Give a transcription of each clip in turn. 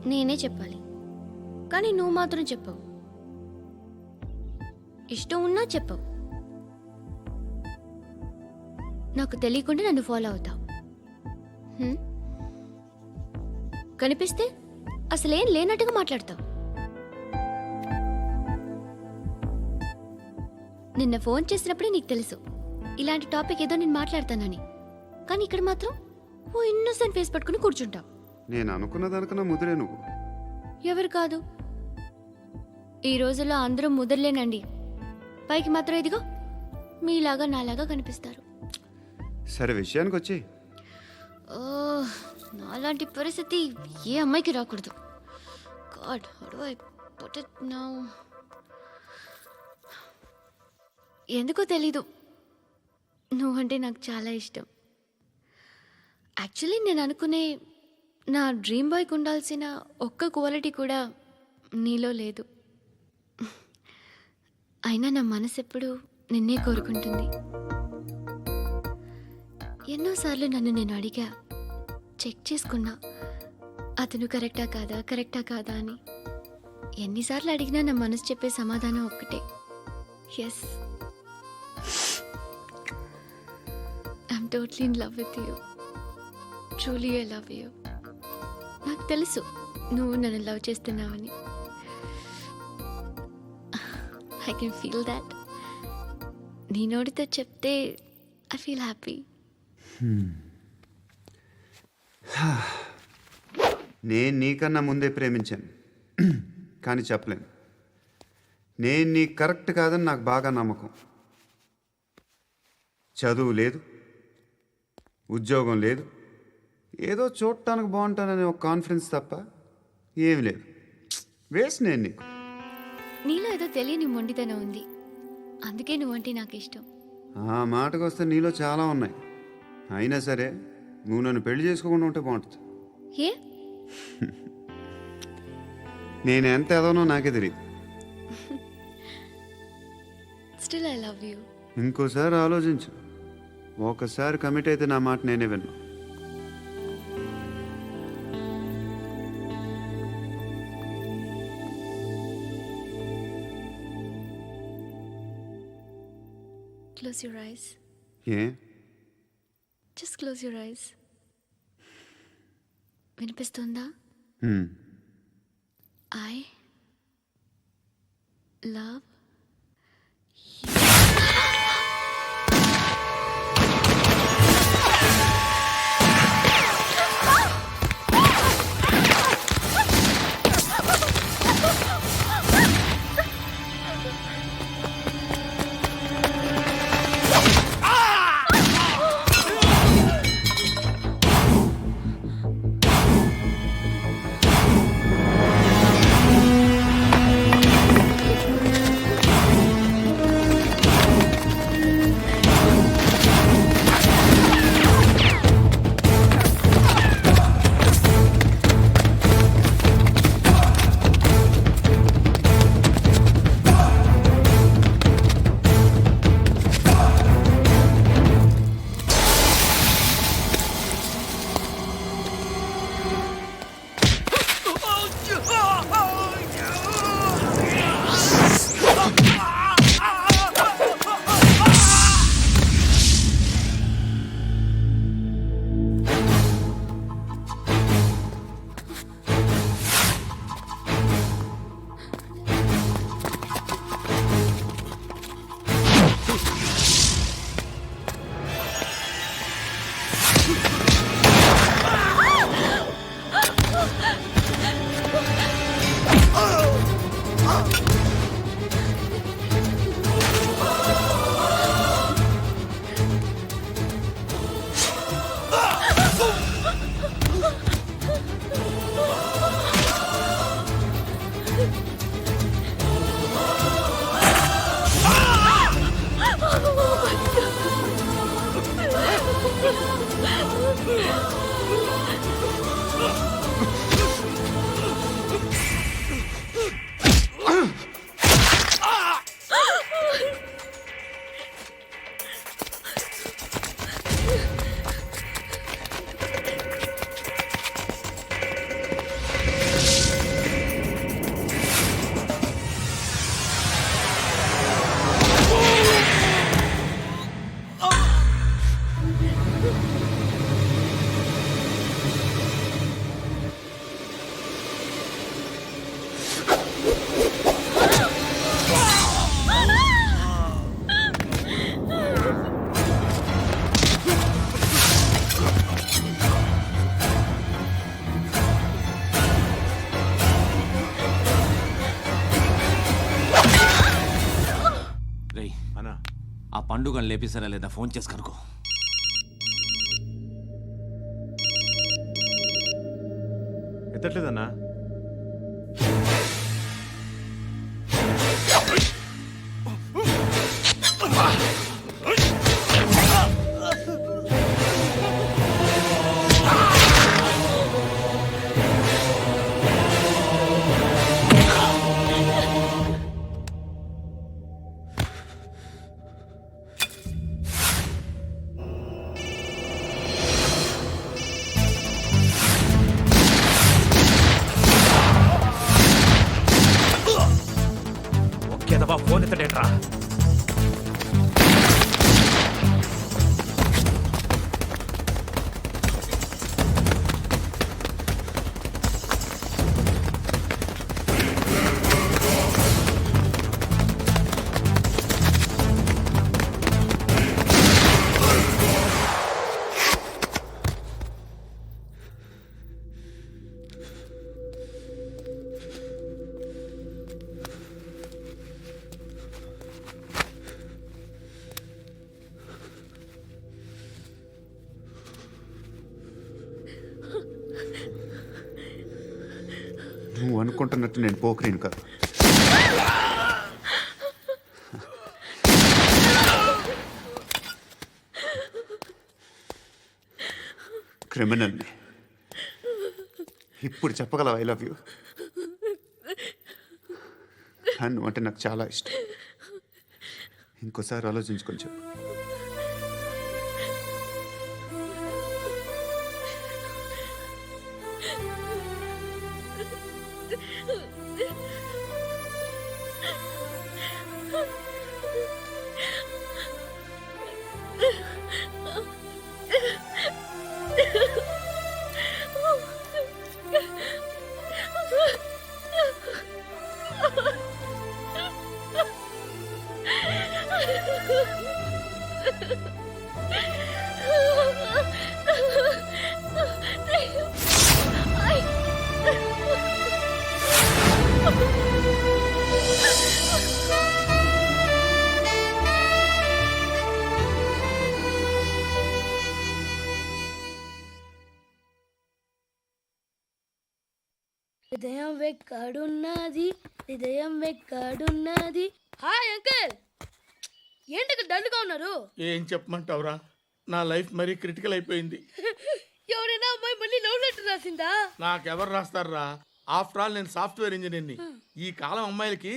నేనే చెప్పాలి, కానీ నువ్వు మాత్రం చెప్పవు. ఇష్టం ఉన్నా చెప్పవు. నాకు తెలియకుండా నన్ను ఫాలో అవుతావు. కనిపిస్తే అసలేం లేనట్టుగా మాట్లాడతావు. నిన్న ఫోన్ చేసినప్పుడే నీకు తెలుసు ఇలాంటి టాపిక్ ఏదో నేను మాట్లాడతానని, కానీ ఇక్కడ మాత్రం ఓ ఇన్నోసెంట్ ఫేస్ పట్టుకుని కూర్చుంటావు. నేను అనుకున్న దానికన్నా ముదిరే నువ్వు. ఎవరు కాదు, ఈ రోజుల్లో అందరూ ముదరలేనండి. పైకి మాత్రం ఇదిగో మీలాగా నాలాగా కనిపిస్తారు. సరే విషయానికి వచ్చి. నాలాంటి పరిస్థితి ఏ అమ్మాయికి రాకూడదు. God, how do I put it now? ఎందుకో తెలీదు, నువ్వంటే నాకు చాలా ఇష్టం. యాక్చువల్లీ నేను అనుకునే నా డ్రీమ్ బాయ్కి ఉండాల్సిన ఒక్క క్వాలిటీ కూడా నీలో లేదు. అయినా నా మనసు ఎప్పుడు నిన్నే కోరుకుంటుంది. ఎన్నోసార్లు నన్ను నేను అడిగా, చెక్ చేసుకున్నా అతను కరెక్టా కాదా అని. ఎన్నిసార్లు అడిగినా నా మనసు చెప్పే సమాధానం ఒక్కటే, yes, I'm totally in love with you. Truly I love you. నాకు తెలుసు నువ్వు నన్ను లవ్ చేస్తున్నావని. I can feel that. నీ నోటితో చెప్తే ఐ ఫీల్ హ్యాపీ. నేను నీకన్నా ముందే ప్రేమించాను, కానీ చెప్పలేను. నేను నీకు కరెక్ట్ కాదని నాకు బాగా నమ్మకం. చదువు లేదు, ఉద్యోగం లేదు, ఏదో చూడటానికి బాగుంటాననే ఒక కాన్ఫిడెన్స్ తప్ప ఏమి లేదు. వేస్ట్ నేను నీకు. నీలో ఏదో తెలియని మొండితనం ఉంది, అందుకే నువ్వంటే నాకు ఇష్టం. ఆ మాటకు వస్తే నీలో చాలా ఉన్నాయి. అయినా సరే నువ్వు నన్ను పెళ్లి చేసుకోకుండా ఉంటే బాగుంటుంది. ఏ? నేను ఎంత ఎదవనో నాకే తెలియదు. Still I love you. ఇంకోసారి ఆలోచించు. ఒకసారి కమిట్ అయితే నా మాట నేనే విన్నా. Close your eyes. A? Just close your eyes. వినిపిస్తుందా? I love పండుగను లేపిస్తారా లేదా ఫోన్ చేసి కనుకో. ఎత్తట్లేదన్నా. ఒకేదవా ఫోన్ ఎత్తడేట్రా. నువ్వు అనుకుంటున్నట్టు నేను పోకరీని కాదు. క్రిమినల్ని. ఇప్పుడు చెప్పగలవు ఐ లవ్ యూ. నువ్వు అంటే నాకు చాలా ఇష్టం. ఇంకోసారి ఆలోచించుకొని చెప్పు. హృదయం వెక్కడున్నది, హృదయం వెక్కడున్నది. హాయ్ అంకుల్, ఏంటి డల్గా ఉన్నారు? ఏం చెప్పమంటావురా, నా లైఫ్ మరీ క్రిటికల్ అయిపోయింది. ఎవరైనా అమ్మాయి మళ్ళీ లవ్ లెటర్ రాసిందా? నాకెవరు రాస్తారా? ఆఫ్టర్ ఆల్ నేను సాఫ్ట్వేర్ ఇంజనీర్ని. ఈ కాలం అమ్మాయిలకి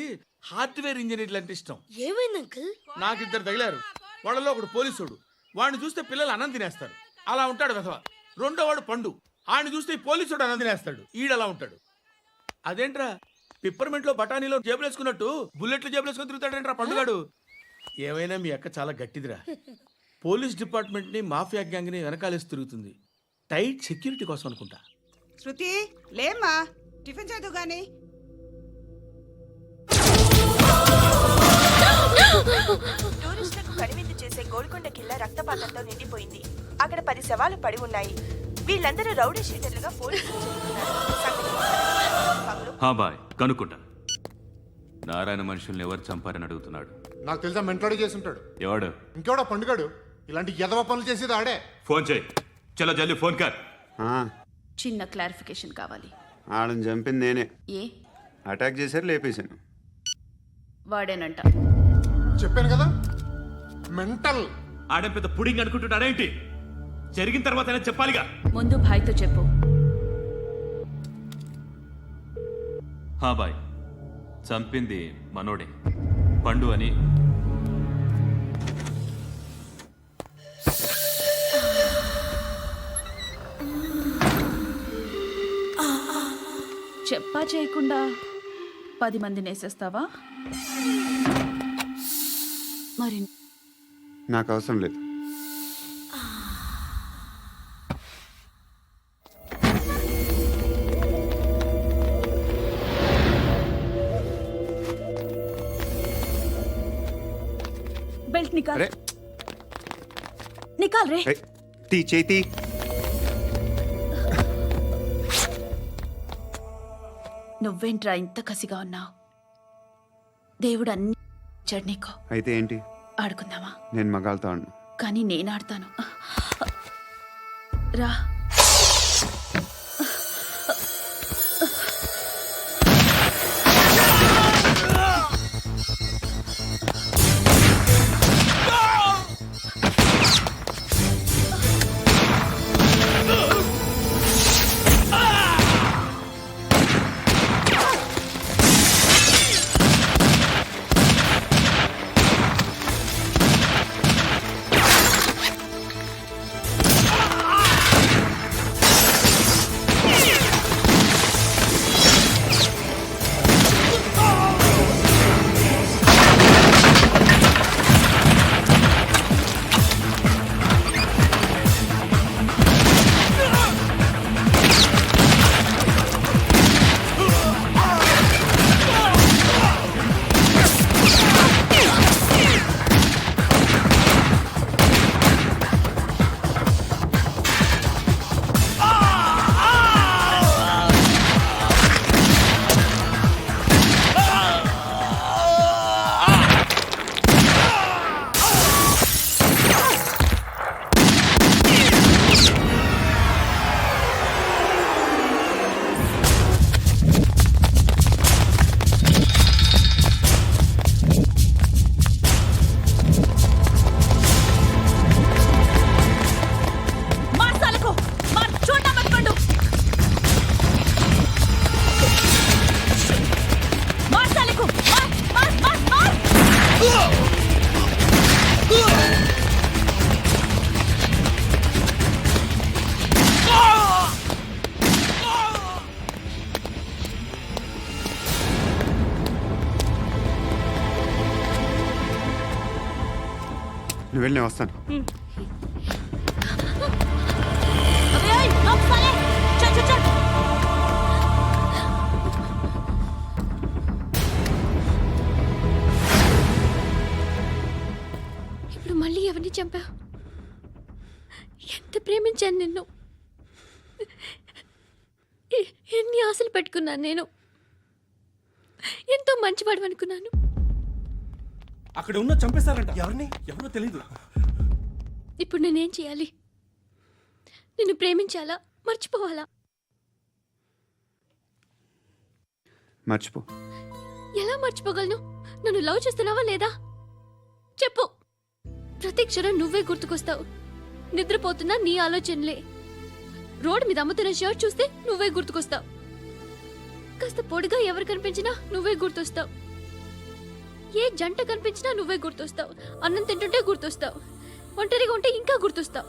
హార్డ్వేర్ ఇంజనీర్లు అంటే ఇష్టం. ఏమైంది అంకుల్? నాకు ఇద్దరు తగిలారు. వాళ్ళలో ఒకడు పోలీసుడు. వాడిని చూస్తే పిల్లలు అన్నం తినేస్తారు, అలా ఉంటాడు వెధవ. రెండో వాడు పండు. ఆడిని చూస్తే ఈ పోలీసుడు అన్నం తినేస్తాడు, ఈడలా ఉంటాడు. అదేంట్రా, పిప్పర్మెంట్లో బఠానీలో జేబులు వేసుకున్నట్టు బుల్లెట్లు జేబులు వేసుకుని తిరుగుతాడేంట్రా పండుగాడు. ఏమైనా మీ అక్క చాలా గట్టిదిరా. పోలీస్ డిపార్ట్మెంట్ని మాఫియా గ్యాంగ్ని వెనకాలేసి తిరుగుతుంది. టైట్ సెక్యూరిటీ కోసం అనుకుంటా. శృతి లేమ్మా, టిఫిన్ చేద్దు గాని. టూరిస్టులకు కనువిందు చేసే గోల్కొండ కిల్లా రక్తపాతంతో నిండిపోయింది. అక్కడ 10 శవాలు పడి ఉన్నాయి. వీళ్ళందరూ రౌడీ షీటర్లుగా పోలీసులు బాయ్ కనుక్కుంటా. నారాయణ మనుషుల్ని ఎవరు చంపారని అడుగుతున్నాడు. నాకు తెలుసా మెంటోడి చేసి ఉంటాడు. ఎవడు? ఇంకెవడా పండుగాడు. ఇలాంటి ఎదవ పనులు చేసేది ఆడే. ఫోన్ చేయి. చలో జల్లి ఫోన్ కర్. చిన్న క్లారిఫికేషన్ కావాలి. ఆడని చంపింది నేనే. ఏ అటాక్ చేశారు, లేపేశాను. వాడేనంట. చెప్పాను కదా మెంటల్. ఆడే పెద్ద పుడింగ్ అనుకుంటున్నాడేంటి? జరిగిన తర్వాత అయినా చెప్పాలిగా. ముందు భాయ్తో చెప్పు. బాయ్ చంపింది మనోడే, పండు అని. చెప్పా చేయకుండా 10 మందిని వేసేస్తావా? మరి నాకు అవసరం లేదు. బెల్ట్ నికాల్. అరే నికాల్ రే. తీ చేతి. నువ్వేంట్రా ఇంత కసిగా ఉన్నావు? దేవుడు అన్ని ఇచ్చాడు నీకు. అయితే ఏంటి? ఆడుకుందామా? నేను మగాళ్ళతో ఆడను. కానీ నేను ఆడతాను. రా. నువ్వు వెళ్ళి నేను వస్తాను. ఇప్పుడు మళ్ళీ ఎవరిని చంపా? ఎంత ప్రేమించాను నిన్ను, ఎన్ని ఆశలు పెట్టుకున్నాను నేను, ఎంతో మంచివాడు అనుకున్నాను. అక్కడ ఉన్న చంపేస్తారంట. ఎవరిని? ఎవరో తెలీదు. ఇప్పుడు నేనేం చేయాలి? నిన్ను ప్రేమించాలా, మర్చిపోవాలా? మర్చిపో. ఎలా మర్చిపోగలను? నన్ను లవ్ చేస్తున్నావా లేదా చెప్పు. ప్రతి క్షణం నువ్వే గుర్తుకొస్తావు. నిద్రపోతున్నా నీ ఆలోచనలే. రోడ్డు మీద అమ్ముతున్న షర్ట్ చూస్తే నువ్వే గుర్తుకొస్తావు. కాస్త పొడిగా ఎవరు కనిపించినా నువ్వే గుర్తొస్తావు. ఏ జంట కనిపించినా నువ్వే గుర్తొస్తావు. అన్నం తింటుంటే గుర్తొస్తావు. ఒంటరిగా ఉంటే ఇంకా గుర్తొస్తావు.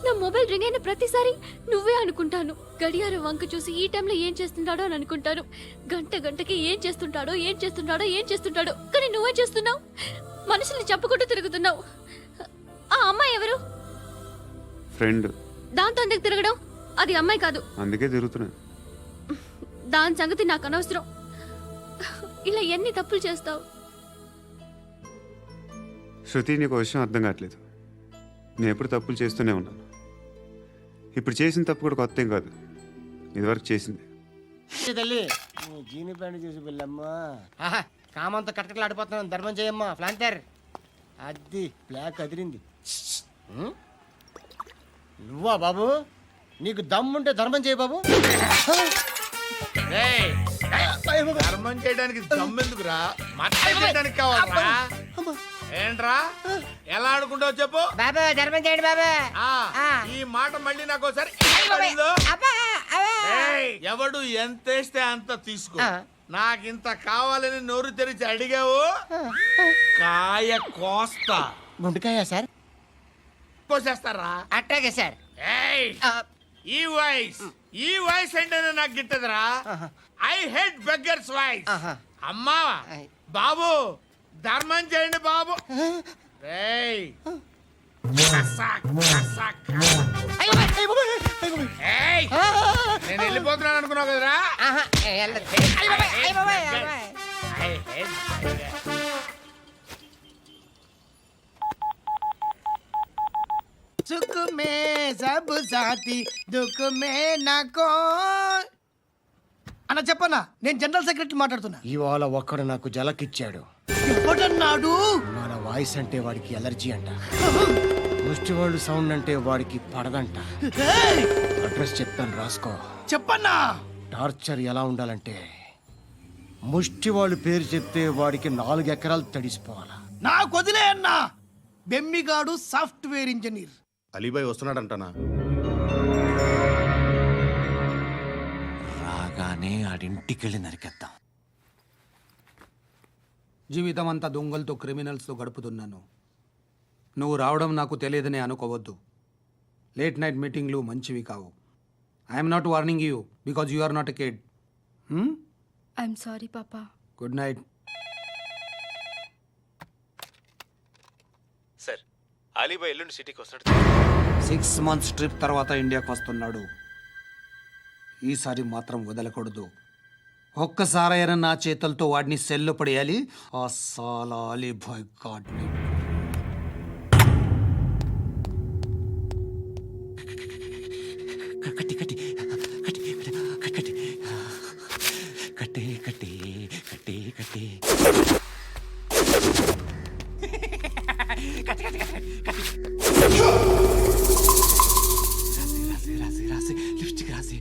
నా మొబైల్ రింగ్ అయిన ప్రతిసారి నువ్వే అనుకుంటాను. గడియారం వంక చూసి ఈ టైంలో ఏం చేస్తుంటాడో అని అనుకుంటాను. గంట గంటకి ఏం చేస్తుంటాడో కానీ నువ్వే చేస్తున్నావు. మనుషుల్ని చంపుకుంటూ తిరుగుతున్నావు. ఆ అమ్మాయి ఎవరు? ఫ్రెండ్. దాంతో ఎందుకు తిరగడం? అది అమ్మాయి కాదు. అందుకే తిరుగుతున్నా. దాని సంగతి నాకు అనవసరం. ఇలా ఎన్ని తప్పులు చేస్తావు? శృతి, నీకు విషయం అర్థం కావట్లేదు. నేను ఎప్పుడు తప్పులు చేస్తూనే ఉన్నాను. ఇప్పుడు చేసిన తప్పు కూడా కొత్త ఏం కాదు, ఇదివరకు చేసింది. తల్లి జీని ప్యాంట్ చూసి వెళ్ళమ్మా. కామంతో కట్టకలాడిపోతున్నాను. ధర్మం చేయమ్మా. ఫ్లాంటర్ అది బ్లాక్ అదిరింది. నువ్వా బాబు? నీకు దమ్ముంటే ధర్మం చేయ బాబు. ధర్మం చేయడానికి దమ్మెందుకురా? మర్డర్ చేయడానికి కావాలరా? ఏంట్రా ఎలా ఆడుకుంటావు చెప్పు. బాబా ధర్మం చేయండి బాబా. ఈ మాట మళ్ళీ నాకు ఒకసారి ఎవడు ఎంత వేస్తే అంత తీసుకో. నాకింత కావాలని నోరు తెరిచి అడిగావు, కాయ కోస్తా. గుండెకాయ సార్? కోసేస్తారా? అట్టాగే సార్. ఈ వాయిస్ ఏంటనే నాకు గిట్టదురా. I hate beggars voice. అమ్మా బాబు ధర్మం చేయండి బాబు. నేను వెళ్ళిపోతున్నాను అనుకున్నావు కదరా. సుఖ మే సబ్ సాథీ దుఃఖ మే నాకో. అన్న చెప్పన్నా, నేను జనరల్ సెక్రటరీ మాట్లాడుతున్నా. ఇవాళ ఒక్కడు నాకు జలకిచ్చాడు. ఎవడన్నాడు? మన వాయిస్ అంటే వాడికి ఎలర్జీ అంట. ముష్టి వాళ్ళు సౌండ్ అంటే వాడికి పడదంట. అడ్రస్ చెప్తాను రాసుకో. చెప్పన్నా. టార్చర్ ఎలా ఉండాలంటే ముష్టి వాళ్ళు పేరు చెప్తే వాడికి 4 ఎకరాలు తడిసిపోవాలా. నాకు వదిలే అన్నా. బెమ్మిగాడు సాఫ్ట్వేర్ ఇంజనీర్. అలీబాయ్ వస్తున్నాడంటనా? రాగానే ఆడింటికెళ్ళి నరికేద్దాం. జీవితం అంతా దొంగలతో క్రిమినల్స్తో గడుపుతున్నాను. నువ్వు రావడం నాకు తెలియదని అనుకోవద్దు. లేట్ నైట్ మీటింగ్లు మంచివి కావు. I'm not warning you because you are not a kid. I'm sorry papa. Good night. Sir, Alibhai ఎల్లుండి సిటీకి వస్తాడు. 6 months ట్రిప్ తర్వాత ఇండియాకి వస్తున్నాడు. ఈసారి మాత్రం వదలకూడదు. ఒక్కసారైనా నా చేతులతో వాడిని సెల్లు పడేయాలి. ఆ సాలా అలీబాయ్ గాడ్ని. కట్టి కట్టి కట్టి కట్టి కట్టి కట్టి కట్టి కట్టి రాసి రాసి లిప్స్టిక్ రాసి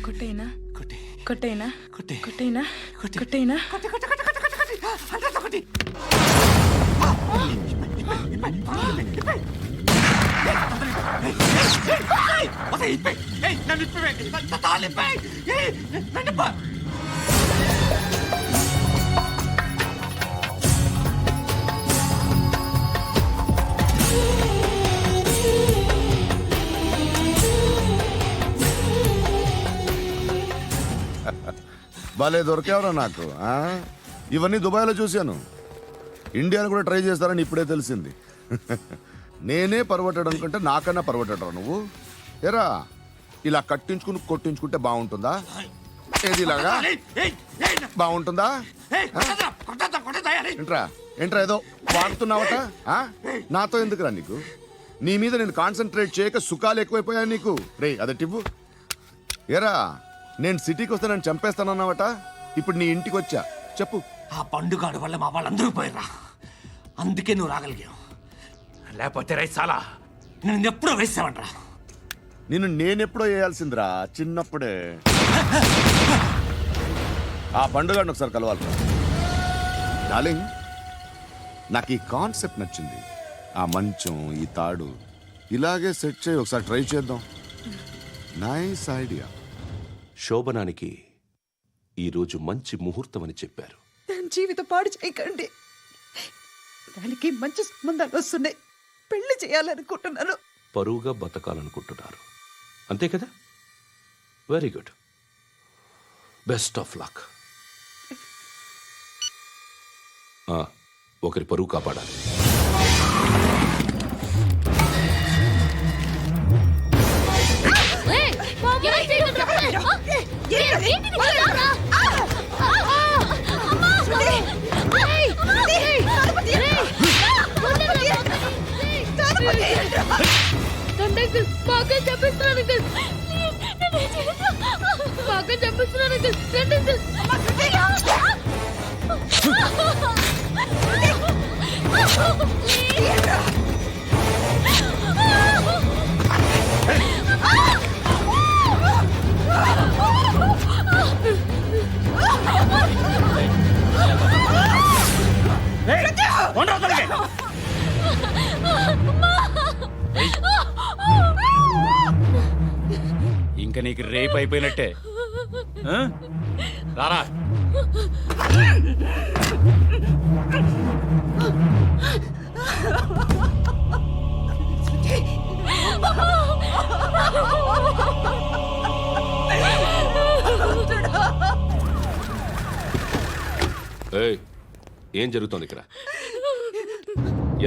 కొట్టేనా కొట్టి కొట్టేనా కొట్టి కొట్టేనా కొట్టి కొట్టేనా కొట్టి కొట్టి కొట్టి కొట్టి కొట్టి అంటే కొట్టి భలే దొరికేవరా నాకు. ఇవన్నీ దుబాయ్లో చూశాను. ఇండియాలో కూడా ట్రై చేస్తారని ఇప్పుడే తెలిసింది. నేనే పర్వటాడు అనుకుంటే నాకన్నా పర్వటాడు నువ్వు. ఎరా ఇలా కట్టించుకుని కొట్టించుకుంటే బాగుంటుందా? ఏది ఇలాగా బాగుంటుందా? ఏంట్రా ఏంట్రా ఏదో వాడుతున్నావట? నాతో ఎందుకురా నీకు? నీ మీద నేను కాన్సన్ట్రేట్ చేయక సుఖాలు ఎక్కువైపోయా నీకు. రే అదటివ్వు. ఎరా నేను సిటీకి వస్తే నన్ను చంపేస్తానన్నావట. ఇప్పుడు నీ ఇంటికి వచ్చా. చెప్పు. ఆ పండుగాడు వల్ల మా వాళ్ళందరూ పోయిరా. అందుకే నువ్వు రాగలిగావు. లేకపోతే రైట్ చాలా నేను ఎప్పుడో వేసావంట్రా. నిన్ను నేనెప్పుడో వేయాల్సిందిరా చిన్నప్పుడే. ఆ పండుగను ఒకసారి కలవాలి డార్లింగ్. నాకు ఈ కాన్సెప్ట్ నచ్చింది. ఆ మంచం ఈ తాడు ఇలాగే సెట్ చేయి. ఒకసారి ట్రై చేద్దాం. Nice idea. శోభనానికి ఈరోజు మంచి ముహూర్తం అని చెప్పారు. దాని జీవితం పాడు చేయకండి. దానికి మంచి సంబంధాలు వస్తున్నాయి. పెళ్లి చేయాలనుకుంటున్నాను. పరువుగా బతకాలనుకుంటున్నారు అంతే కదా? Very good. Best of luck. ఒకరి పరువు కాపాడాలి. ఇంకా నీకు రేపు అయిపోయినట్టే. రారా. ఏం జరుగుతోంది ఇక్కడ?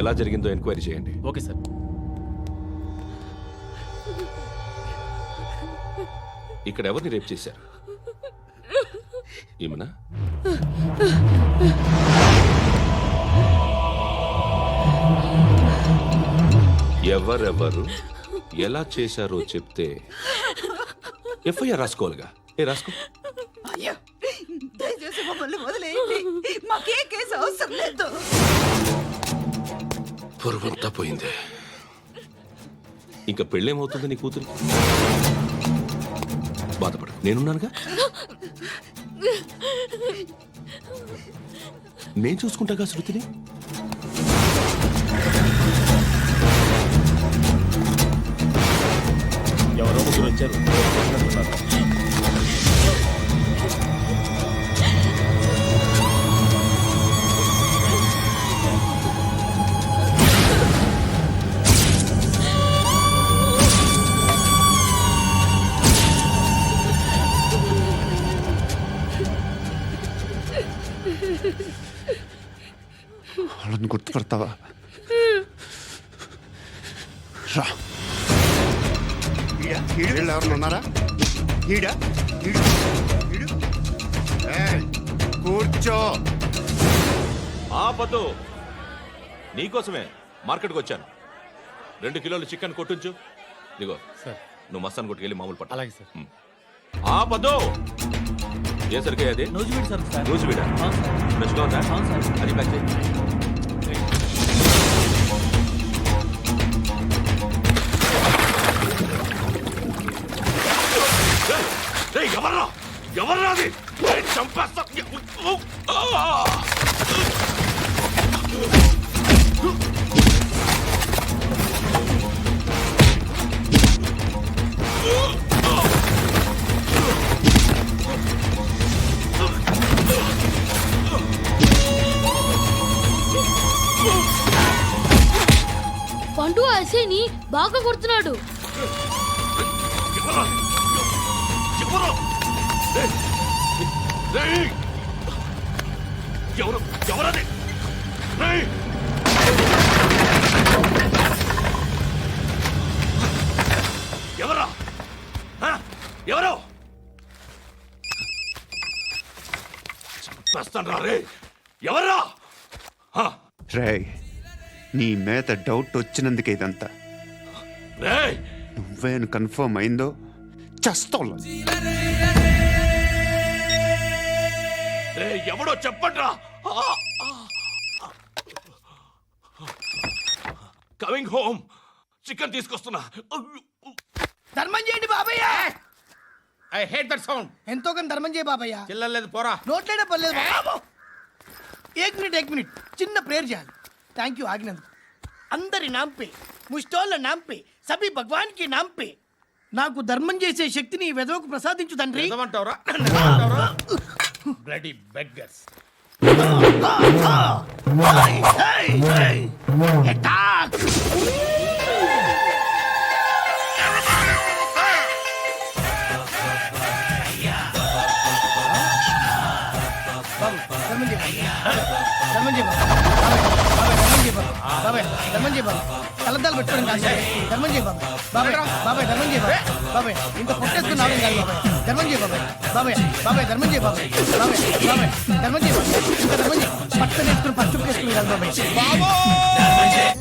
ఎలా జరిగిందో ఎంక్వైరీ చేయండి. Okay sir. ఇక్కడ ఎవరిని రేప్ చేశారు? ఈమెనా? ఎవరెవరు ఎలా చేశారో చెప్తే ఎఫ్ఐఆర్ రాసుకోవాలిగా. రాసుకో. దయచేసి మమ్మల్ని వదిలేయండి. మాకే కేసు అవసరం లేదు. పొరువంతా పోయింది. ఇంకా పెళ్ళేమవుతుంది నీ కూతురు? బాధపడు, నేనున్నానుగా. నేను చూసుకుంటాగా శృతిని. ఎవరో ముగ్గురు వచ్చారు. వాళ్ళని గుర్తుపడతావా? రా. వీళ్ళు ఎవరు ఉన్నారా? ఈడ ఈడు ఈడు. ఏయ్, కూర్చో. ఆపద్దు, నీకోసమే మార్కెట్కి వచ్చాను. 2 కిలోలు చికెన్ కొట్టుంచు. ఇదిగో సార్, నువ్వు మస్తాన్ కొట్టుకెళ్ళి మామూలు పట్టు. అలాగే సార్. ఆపద్దు. ఏ సరికే అది? నూజివీడు సార్. నూజివీడా? ఫ్రెష్గా ఉందా? అది ప్యాక్ చేయి. ఎవర్రా ఎవర్రా అది? చంపేస్తా. పండు అసేని బాగా కొడుతున్నాడు. ఎవరు ఎవరది? ఎవరా? ఎవరు? చంపేస్తాను రా రే. ఎవర్రా? రేయ్, నీ మీద డౌట్ వచ్చినందుకే ఇదంతా. రేయ్, నువ్వేను కన్ఫర్మ్ అయిందో చస్తావు. ఎవడో చెప్పట్రా. Coming home. చికెన్ తీసుకొస్తున్నా. ధర్మం చేయండి బాబయ్య. I hate that sound. ఎంతో కొంత ధర్మం చేయ బాబయ్య. చిల్లలేదు పోరా. నోట్లేనే పర్లేదు బాబు. ఏక్ మినిట్ చిన్న ప్రేయర్ చేయాలి. థ్యాంక్ యూ ఆగినందుకు. అందరి నాంపే, ముష్టోళ్ళ నాంపే, సభీ భగవాన్ కి నాంపే నాకు ధర్మం చేసే శక్తిని ఈ వెదవకు ప్రసాదించు తండ్రి. నిజమంటావురా? Bloody beggars. కలద్దాలు పెట్టుకోవడం కాదు ధర్మం చేయ బాబాయ్. బాబాయ్ ధర్మం చేయ బాబాయ్. ఇంత పొట్టేసుకుని రావడం కాదు బాబాయ్. ధర్మం చేయ బాబాయ్. బాబాయ్ ధర్మం చేయ బాబాయ్. ధర్మం చేయ ఇంత ధర్మం చేయ. పట్టు వేసుకుని పట్టు వేసుకుని బాబాయ్.